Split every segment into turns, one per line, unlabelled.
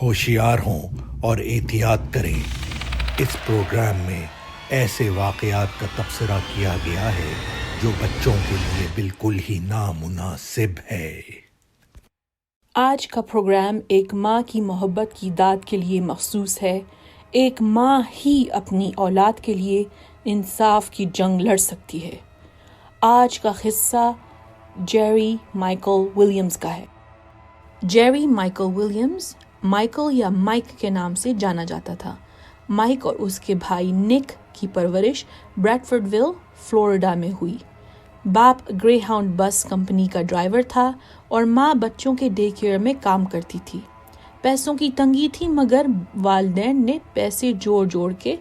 ہوشیار ہوں اور احتیاط کریں۔ اس پروگرام میں ایسے واقعات کا تبصرہ کیا گیا ہے جو بچوں کے لیے بالکل ہی نامناسب ہے۔
آج کا پروگرام ایک ماں کی محبت کی داد کے لیے مخصوص ہے۔ ایک ماں ہی اپنی اولاد کے لیے انصاف کی جنگ لڑ سکتی ہے۔ آج کا قصہ جیری مائیکل ولیمز کا ہے۔ جیری مائیکل ولیمز مائیکل یا مائک کے نام سے جانا جاتا تھا۔ مائک اور اس کے بھائی نک کی پرورش بریڈفورڈ ویل، فلوریڈا میں ہوئی۔ باپ گرے ہاؤنڈ بس کمپنی کا ڈرائیور تھا اور ماں بچوں کے ڈے کیئر میں کام کرتی تھی۔ پیسوں کی تنگی تھی مگر والدین نے پیسے جوڑ کے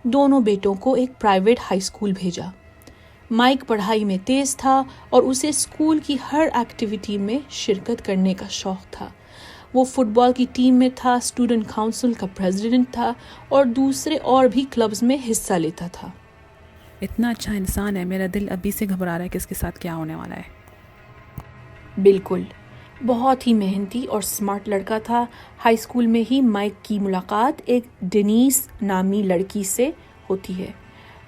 دونوں بیٹوں کو ایک پرائیویٹ ہائی اسکول بھیجا۔ مائک پڑھائی میں تیز تھا اور اسے اسکول کی ہر ایکٹیویٹی میں شرکت کرنے کا شوق تھا۔ وہ فٹ بال کی ٹیم میں تھا، اسٹوڈنٹ کونسل کا پریزیڈنٹ تھا اور دوسرے اور بھی کلبز میں حصہ لیتا تھا۔
اتنا اچھا انسان ہے، میرا دل ابھی سے گھبرا رہا ہے کہ اس کے ساتھ کیا ہونے والا ہے۔
بالکل، بہت ہی محنتی اور سمارٹ لڑکا تھا۔ ہائی اسکول میں ہی مائک کی ملاقات ایک ڈینیس نامی لڑکی سے ہوتی ہے۔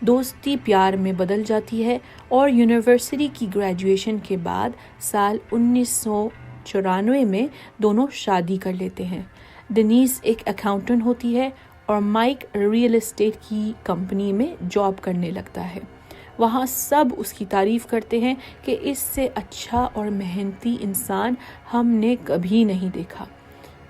دوستی پیار میں بدل جاتی ہے اور یونیورسٹی کی گریجویشن کے بعد سال 1994 میں دونوں شادی کر لیتے ہیں۔ ڈینیس ایک اکاؤنٹنٹ ہوتی ہے اور مائک ریئل اسٹیٹ کی کمپنی میں جاب کرنے لگتا ہے۔ وہاں سب اس کی تعریف کرتے ہیں کہ اس سے اچھا اور محنتی انسان ہم نے کبھی نہیں دیکھا۔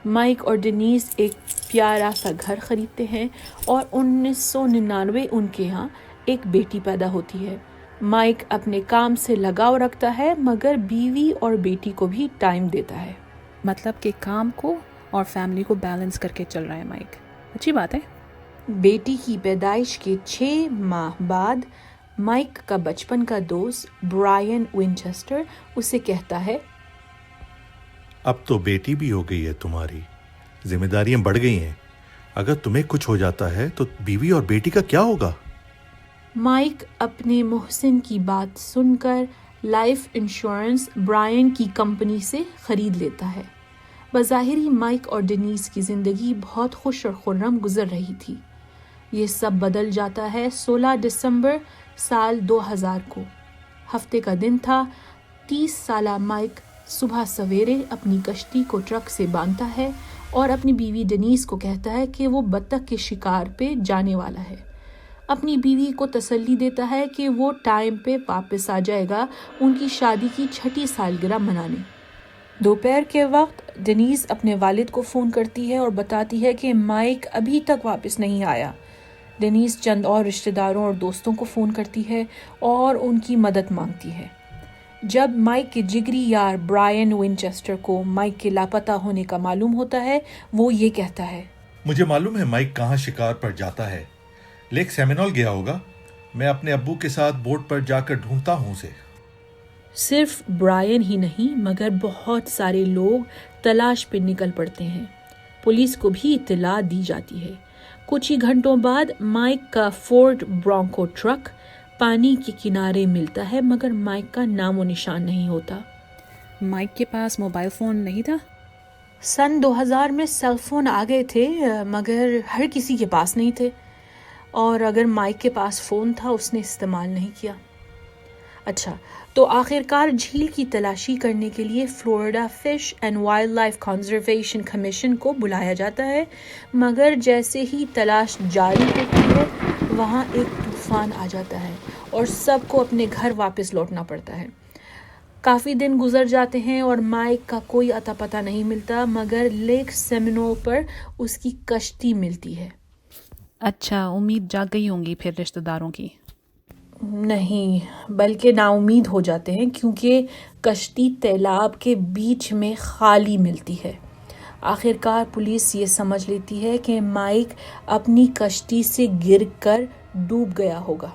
مائک اور ڈینیس ایک پیارا سا گھر خریدتے ہیں اور 1999 ان کے ہاں ایک بیٹی پیدا ہوتی ہے۔ مائک اپنے کام سے لگاؤ رکھتا ہے مگر بیوی اور بیٹی کو بھی ٹائم دیتا ہے۔
مطلب کہ کام کو اور فیملی کو بیلنس کر کے چل رہا ہے مائک، اچھی بات ہے۔
بیٹی کی پیدائش کے 6 ماہ بعد مائک کا بچپن کا دوست برائن ونچسٹر اسے کہتا ہے،
اب تو بیٹی بھی ہو گئی ہے تمہاری، ذمہ داریاں بڑھ گئی ہیں، اگر تمہیں کچھ ہو جاتا ہے تو بیوی اور بیٹی کا کیا ہوگا؟
مائک اپنے محسن کی بات سن کر لائف انشورنس برائن کی کمپنی سے خرید لیتا ہے۔ بظاہر مائک اور ڈینیس کی زندگی بہت خوش اور خرم گزر رہی تھی۔ یہ سب بدل جاتا ہے 16 دسمبر سال 2000 کو۔ ہفتے کا دن تھا۔ 30 سالہ مائک صبح سویرے اپنی کشتی کو ٹرک سے باندھتا ہے اور اپنی بیوی ڈینیس کو کہتا ہے کہ وہ بطخ کے شکار پہ جانے والا ہے۔ اپنی بیوی کو تسلی دیتا ہے کہ وہ ٹائم پہ واپس آ جائے گا ان کی شادی کی 6 سالگرہ منانے۔ دوپہر کے وقت ڈینیس اپنے والد کو فون کرتی ہے اور بتاتی ہے کہ مائک ابھی تک واپس نہیں آیا۔ ڈینیس چند اور رشتہ داروں اور دوستوں کو فون کرتی ہے اور ان کی مدد مانگتی ہے۔ جب مائک کے جگری یار برائن ونچسٹر کو مائک کے لاپتہ ہونے کا معلوم ہوتا ہے، وہ یہ کہتا ہے،
مجھے معلوم ہے مائک کہاں شکار پر جاتا ہے، لیک سیمینول گیا ہوگا، میں اپنے ابو کے ساتھ بوٹ پر جا کر ڈھونڈتا ہوں اسے۔
صرف برائن ہی نہیں مگر بہت سارے لوگ تلاش پہ نکل پڑتے ہیں۔ پولیس کو بھی اطلاع دی جاتی ہے۔ کچھ ہی گھنٹوں بعد مائک کا فورڈ برانکو ٹرک پانی کے کنارے ملتا ہے مگر مائک کا نام و نشان نہیں ہوتا۔
مائک کے پاس موبائل فون نہیں تھا؟
سن 2000 میں سیل فون آ گئے تھے مگر ہر کسی کے پاس نہیں تھے، اور اگر مائک کے پاس فون تھا اس نے استعمال نہیں کیا۔ اچھا، تو آخرکار جھیل کی تلاشی کرنے کے لیے Florida fish and wildlife conservation commission کو بلایا جاتا ہے مگر جیسے ہی تلاش جاری ہوتی ہے وہاں ایک طوفان آ جاتا ہے اور سب کو اپنے گھر واپس لوٹنا پڑتا ہے۔ کافی دن گزر جاتے ہیں اور مائک کا کوئی اتا پتہ نہیں ملتا مگر لیک سیمینول پر اس کی کشتی ملتی ہے۔
اچھا، امید جاگ گئی ہوں گی پھر رشتہ داروں کی؟
نہیں، بلکہ نا امید ہو جاتے ہیں کیونکہ کشتی تیلاب کے بیچ میں خالی ملتی ہے۔ آخرکار پولیس یہ سمجھ لیتی ہے کہ مائک اپنی کشتی سے گر کر ڈوب گیا ہوگا۔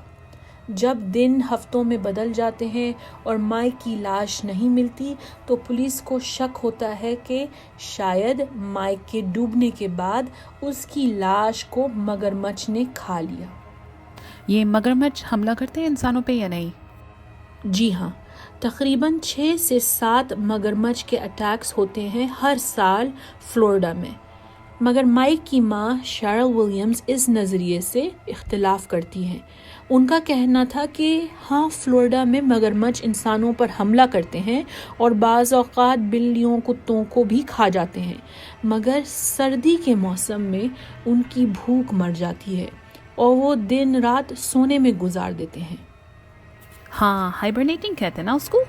جب دن ہفتوں میں بدل جاتے ہیں اور مائک کی لاش نہیں ملتی تو پولیس کو شک ہوتا ہے کہ شاید مائک کے ڈوبنے کے بعد اس کی لاش کو مگرمچھ نے کھا لیا۔
یہ مگرمچھ حملہ کرتے ہیں انسانوں پہ یا نہیں؟
جی ہاں، تقریباً 6 سے 7 مگرمچھ کے اٹیکس ہوتے ہیں ہر سال فلوریڈا میں۔ مگر مائک کی ماں شیرل ولیمز اس نظریے سے اختلاف کرتی ہیں. ان کا کہنا تھا کہ ہاں فلوریڈا میں مگرمچھ انسانوں پر حملہ کرتے ہیں اور بعض اوقات بلیوں کتوں کو بھی کھا جاتے ہیں، مگر سردی کے موسم میں ان کی بھوک مر جاتی ہے اور وہ دن رات سونے میں گزار دیتے ہیں.
ہاں ہائبرنیٹنگ کہتے ہیں نا اس کو.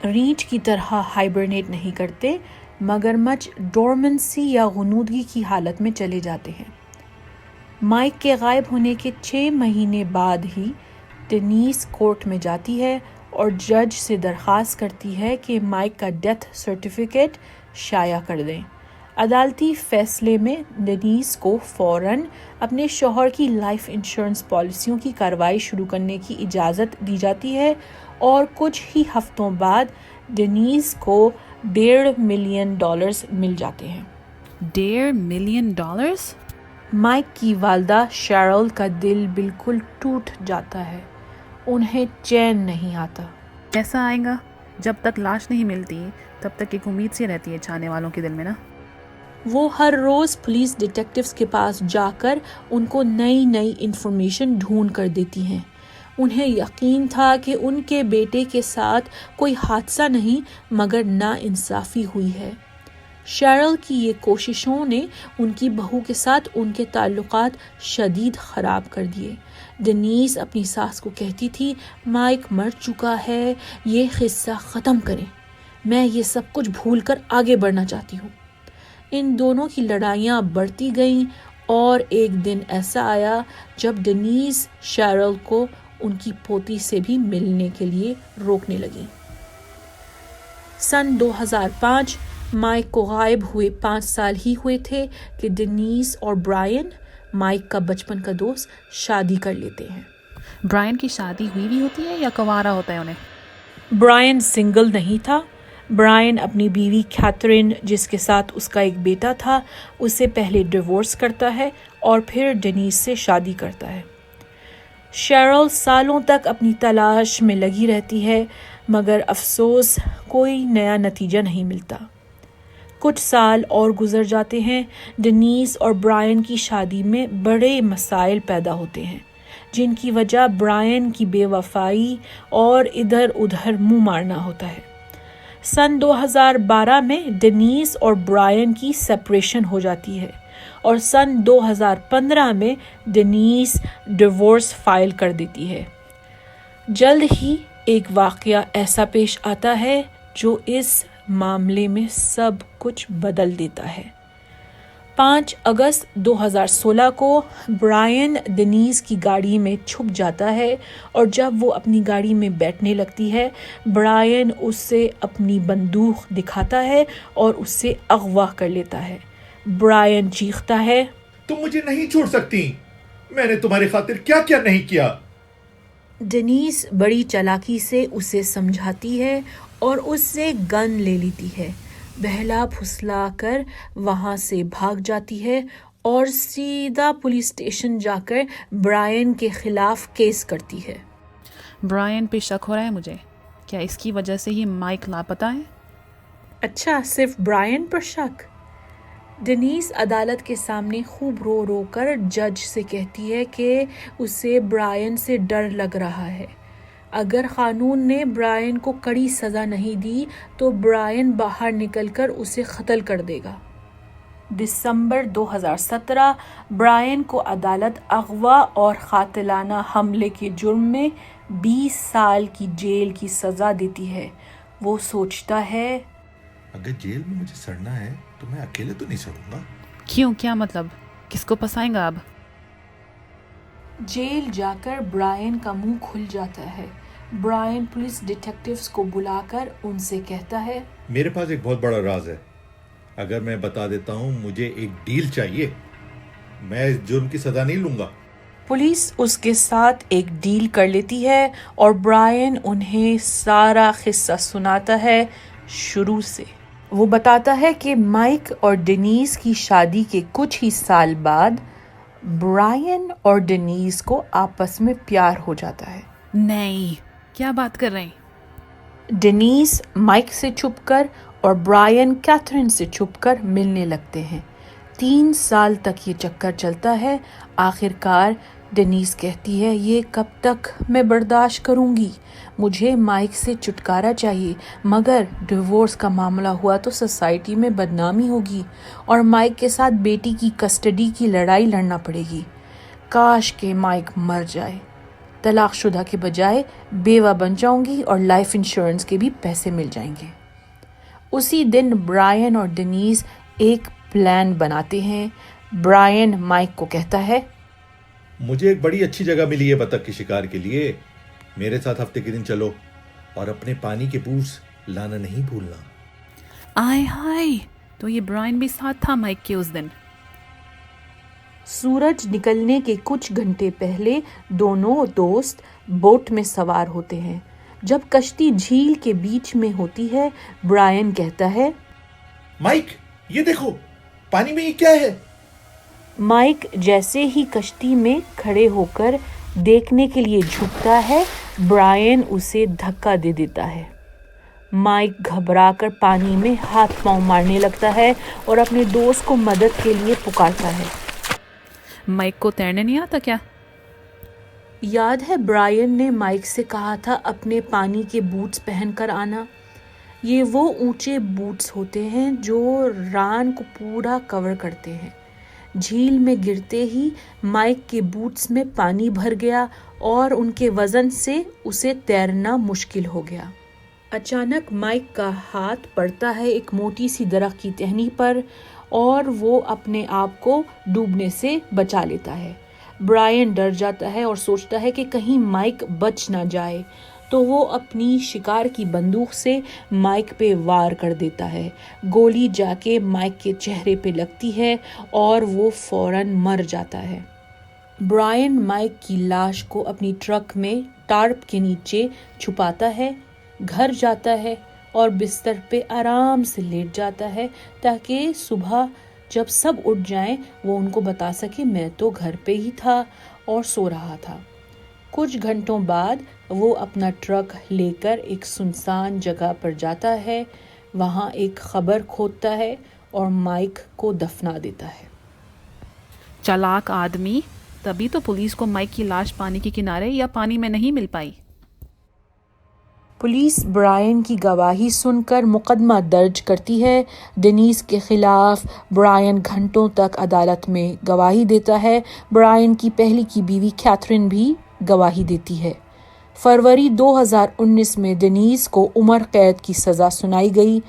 ریچھ کی طرح ہائبرنیٹ نہیں کرتے، مگرمچھ ڈورمنسی یا غنودگی کی حالت میں چلے جاتے ہیں. مائک کے غائب ہونے کے 6 مہینے بعد ہی ڈینیس کورٹ میں جاتی ہے اور جج سے درخواست کرتی ہے کہ مائک کا ڈیتھ سرٹیفکیٹ شائع کر دیں. عدالتی فیصلے میں ڈینیس کو فوراً اپنے شوہر کی لائف انشورنس پالیسیوں کی کارروائی شروع کرنے کی اجازت دی جاتی ہے اور کچھ ہی ہفتوں بعد ڈینیس کو $1.5 ملین مل جاتے ہیں.
$1.5 ملین؟
مائک کی والدہ شیرل کا دل بالکل ٹوٹ جاتا ہے. انہیں چین نہیں آتا.
ایسا آئے گا جب تک لاش نہیں ملتی تب تک ایک امید سی رہتی ہے چاہنے والوں کے دل میں نا.
وہ ہر روز پولیس ڈیٹیکٹیوز کے پاس جا کر ان کو نئی انفارمیشن ڈھونڈ کر دیتی ہیں. انہیں یقین تھا کہ ان کے بیٹے کے ساتھ کوئی حادثہ نہیں مگر ناانصافی ہوئی ہے. شیرل کی یہ کوششوں نے ان کی بہو کے ساتھ ان کے تعلقات شدید خراب کر دیے. ڈینیس اپنی ساس کو کہتی تھی مائک مر چکا ہے، یہ قصہ ختم کریں، میں یہ سب کچھ بھول کر آگے بڑھنا چاہتی ہوں. ان دونوں کی لڑائیاں بڑھتی گئیں اور ایک دن ایسا آیا جب ڈینیس شیرل کو ان کی پوتی سے بھی ملنے کے لیے روکنے لگی. سن 2005 مائک کو غائب ہوئے 5 سال ہی ہوئے تھے کہ ڈینیس اور برائن، مائک کا بچپن کا دوست، شادی کر لیتے ہیں.
برائن کی شادی ہوئی بھی ہوتی ہے یا کنوارا ہوتا ہے انہیں؟
برائن سنگل نہیں تھا. برائن اپنی بیوی کیتھرین، جس کے ساتھ اس کا ایک بیٹا تھا، اسے پہلے ڈیورس کرتا ہے اور پھر ڈینیس سے شادی کرتا ہے. شیرل سالوں تک اپنی تلاش میں لگی رہتی ہے مگر افسوس کوئی نیا نتیجہ نہیں ملتا. کچھ سال اور گزر جاتے ہیں. ڈینیس اور برائن کی شادی میں بڑے مسائل پیدا ہوتے ہیں جن کی وجہ برائن کی بے وفائی اور ادھر ادھر منہ مارنا ہوتا ہے. سن 2012 میں ڈینیس اور برائن کی سپریشن ہو جاتی ہے اور سن 2015 میں ڈینیس ڈیورس فائل کر دیتی ہے. جلد ہی ایک واقعہ ایسا پیش آتا ہے جو اس معاملے میں سب کچھ بدل دیتا ہے. 5 اگست 2016 کو برائن ڈینیس کی گاڑی میں چھپ جاتا ہے اور جب وہ اپنی گاڑی میں بیٹھنے لگتی ہے برائن اس سے اپنی بندوق دکھاتا ہے اور اس سے اغوا کر لیتا ہے. برائن چیختا ہے،
تم مجھے نہیں چھوڑ سکتی، میں نے تمہاری خاطر کیا کیا نہیں کیا.
ڈینیس بڑی چالاکی سے اسے سمجھاتی ہے اور اس سے گن لے لیتی ہے. بہلا پھسلا کر وہاں سے بھاگ جاتی ہے اور سیدھا پولیس اسٹیشن جا کر برائن کے خلاف کیس کرتی ہے.
برائن پہ شک ہو رہا ہے مجھے. کیا اس کی وجہ سے ہی مائک لاپتہ ہے؟
اچھا، صرف برائن پر شک؟ ڈینیس عدالت کے سامنے خوب رو رو کر جج سے کہتی ہے کہ اسے برائن سے ڈر لگ رہا ہے. اگر قانون نے برائن کو کڑی سزا نہیں دی تو برائن باہر نکل کر اسے قتل کر دے گا. دسمبر 2017 برائن کو عدالت اغوا اور قاتلانہ حملے کے جرم میں 20 سال کی جیل کی سزا دیتی ہے. وہ سوچتا ہے
اگر جیل میں مجھے سڑنا ہے تو میں اکیلے تو نہیں سڑوں گا.
کیوں؟ کیا مطلب؟ کس کو پھنسائیں گا اب؟
جیل جا کر برائن کا منہ کھل جاتا ہے. برائن پولیس ڈیٹیکٹیوز کو بلا کر ان سے کہتا ہے،
میرے پاس ایک بہت بڑا راز ہے، اگر میں بتا دیتا ہوں مجھے ایک ڈیل چاہیے، میں اس جرم کی سزا نہیں لوں گا.
پولیس اس کے ساتھ ایک ڈیل کر لیتی ہے اور برائن انہیں سارا قصہ سناتا ہے شروع سے. وہ بتاتا ہے کہ مائک اور ڈینیس کی شادی کے کچھ ہی سال بعد برائن اور ڈینیس کو آپس میں پیار ہو جاتا ہے.
نہیں، کیا بات کر رہے ہیں؟
ڈینیس مائک سے چھپ کر اور برائن کیتھرین سے چھپ کر ملنے لگتے ہیں۔ 3 سال تک یہ چکر چلتا ہے۔ آخر کار ڈینیس کہتی ہے، یہ کب تک میں برداشت کروں گی؟ مجھے مائک سے چھٹکارا چاہیے، مگر ڈیورس کا معاملہ ہوا تو سوسائٹی میں بدنامی ہوگی اور مائک کے ساتھ بیٹی کی کسٹڈی کی لڑائی لڑنا پڑے گی۔ کاش کہ مائک مر جائے، طلاق شدہ کے بجائے بیوہ بن جاؤں گی اور لائف انشورنس کے بھی پیسے مل جائیں گے۔ اسی دن برائن اور ڈینیس ایک پلان بناتے ہیں۔ برائن مائک کو کہتا ہے،
مجھے ایک بڑی اچھی جگہ ملی ہے بطخ کے شکار کے لیے، میرے ساتھ ہفتے کے دن چلو اور اپنے پانی کے بوٹس لانا نہیں بھولنا۔
آئے ہائے، تو یہ برائن بھی ساتھ تھا مائک کے اس دن۔
سورج نکلنے کے کچھ گھنٹے پہلے دونوں دوست بوٹ میں سوار ہوتے ہیں۔ جب کشتی جھیل کے بیچ میں ہوتی ہے، برائن کہتا ہے،
مائک یہ دیکھو، پانی میں یہ کیا ہے؟
مائک جیسے ہی کشتی میں کھڑے ہو کر دیکھنے کے لیے جھکتا ہے، برائن اسے دھکا دے دیتا ہے۔ مائک گھبرا کر پانی میں ہاتھ پاؤں مارنے لگتا ہے اور اپنے دوست کو مدد کے لیے پکارتا ہے۔
مائک کو تیرنے نہیں آتا کیا؟
یاد ہے برائن نے مائک سے کہا تھا اپنے پانی کے بوٹس پہن کر آنا۔ یہ وہ اونچے بوٹس ہوتے ہیں جو ران کو پورا کور کرتے ہیں۔ جھیل میں گرتے ہی مائک کے بوٹس میں پانی بھر گیا اور ان کے وزن سے اسے تیرنا مشکل ہو گیا۔ اچانک مائک کا ہاتھ پڑتا ہے ایک موٹی سی درخت کی ٹہنی پر اور وہ اپنے آپ کو ڈوبنے سے بچا لیتا ہے۔ برائن ڈر جاتا ہے اور سوچتا ہے کہ کہیں مائک بچ نہ جائے، تو وہ اپنی شکار کی بندوق سے مائک پہ وار کر دیتا ہے۔ گولی جا کے مائک کے چہرے پہ لگتی ہے اور وہ فوراً مر جاتا ہے۔ برائن مائک کی لاش کو اپنی ٹرک میں ٹارپ کے نیچے چھپاتا ہے، گھر جاتا ہے اور بستر پہ آرام سے لیٹ جاتا ہے تاکہ صبح جب سب اٹھ جائیں وہ ان کو بتا سکے، میں تو گھر پہ ہی تھا اور سو رہا تھا۔ کچھ گھنٹوں بعد وہ اپنا ٹرک لے کر ایک سنسان جگہ پر جاتا ہے، وہاں ایک قبر کھودتا ہے اور مائک کو دفنا دیتا ہے۔
چالاک آدمی، تبھی تو پولیس کو مائک کی لاش پانی کے کنارے یا پانی میں نہیں مل پائی۔
پولیس برائن کی گواہی سن کر مقدمہ درج کرتی ہے۔ ڈینیس کے خلاف برائن گھنٹوں تک عدالت میں گواہی دیتا ہے۔ برائن کی پہلی کی بیوی کیتھرین بھی گواہی دیتی ہے۔ فروری 2019 میں ڈینیس کو عمر قید کی سزا سنائی گئی۔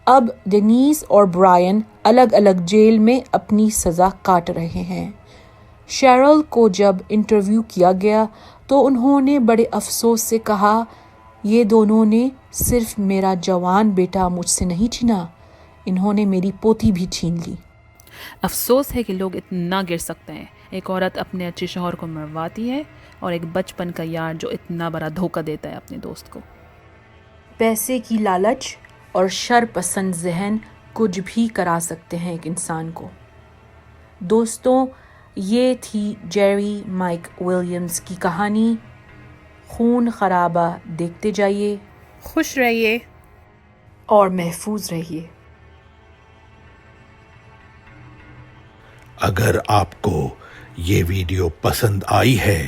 اب ڈینیس اور برائن الگ الگ جیل میں اپنی سزا کاٹ رہے ہیں۔ شیرل کو جب انٹرویو کیا گیا تو انہوں نے بڑے افسوس سے کہا، یہ دونوں نے صرف میرا جوان بیٹا مجھ سے نہیں چھینا، انہوں نے میری پوتی بھی چھین لی۔
افسوس ہے کہ لوگ اتنا گر سکتے ہیں۔ ایک عورت اپنے اچھے شوہر کو مرواتی ہے اور ایک بچپن کا یار جو اتنا بڑا دھوکہ دیتا ہے اپنے دوست کو۔
پیسے کی لالچ اور شر پسند ذہن کچھ بھی کرا سکتے ہیں ایک انسان کو۔ دوستوں، یہ تھی جیری مائک ولیمز کی کہانی۔ خون خرابہ دیکھتے جائیے،
خوش رہیے
اور محفوظ رہیے۔
اگر آپ کو یہ ویڈیو پسند آئی ہے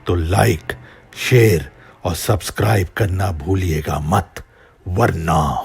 تو لائک، شیئر اور سبسکرائب کرنا بھولیے گا مت، ورنہ